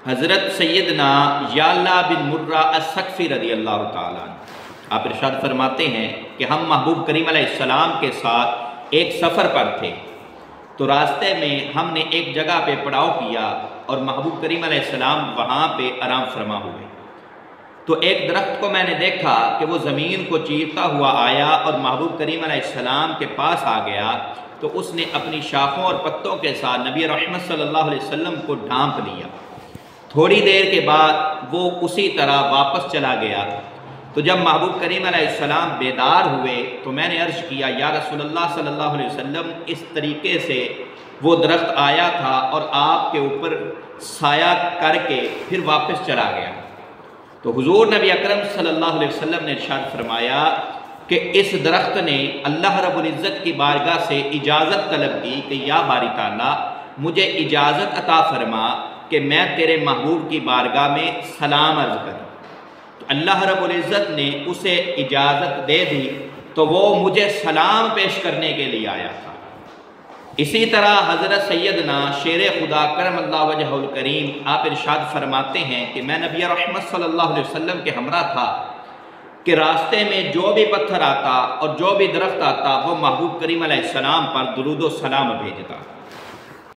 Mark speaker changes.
Speaker 1: حضرت سیدنا یعلا بن مرہ الثقفی رضی اللہ تعالیٰ عنہ آپ ارشاد فرماتے ہیں کہ ہم محبوب کریم علیہ السلام کے ساتھ ایک سفر پر تھے، تو راستے میں ہم نے ایک جگہ پہ پڑاؤ کیا اور محبوب کریم علیہ السلام وہاں پہ آرام فرما ہوئے۔ تو ایک درخت کو میں نے دیکھا کہ وہ زمین کو چیرتا ہوا آیا اور محبوب کریم علیہ السلام کے پاس آ گیا، تو اس نے اپنی شاخوں اور پتوں کے ساتھ نبی رحمت صلی اللہ علیہ وسلم کو ڈھانپ لیا۔ تھوڑی دیر کے بعد وہ اسی طرح واپس چلا گیا۔ تو جب محبوب کریم علیہ السلام بیدار ہوئے تو میں نے عرض کیا یا رسول اللہ صلی اللہ علیہ وسلم، اس طریقے سے وہ درخت آیا تھا اور آپ کے اوپر سایہ کر کے پھر واپس چلا گیا۔ تو حضور نبی اکرم صلی اللہ علیہ وسلم نے ارشاد فرمایا کہ اس درخت نے اللہ رب العزت کی بارگاہ سے اجازت طلب کی کہ یا باری تعالیٰ مجھے اجازت عطا فرما کہ میں تیرے محبوب کی بارگاہ میں سلام عرض کروں۔ تو اللہ رب العزت نے اسے اجازت دے دی، تو وہ مجھے سلام پیش کرنے کے لیے آیا تھا۔ اسی طرح حضرت سیدنا شیر خدا کرم اللہ وجہ الکریم آپ ارشاد فرماتے ہیں کہ میں نبی رحمت صلی اللہ علیہ وسلم کے ہمراہ تھا کہ راستے میں جو بھی پتھر آتا اور جو بھی درخت آتا وہ محبوب کریم علیہ السلام پر درود و سلام بھیجتا۔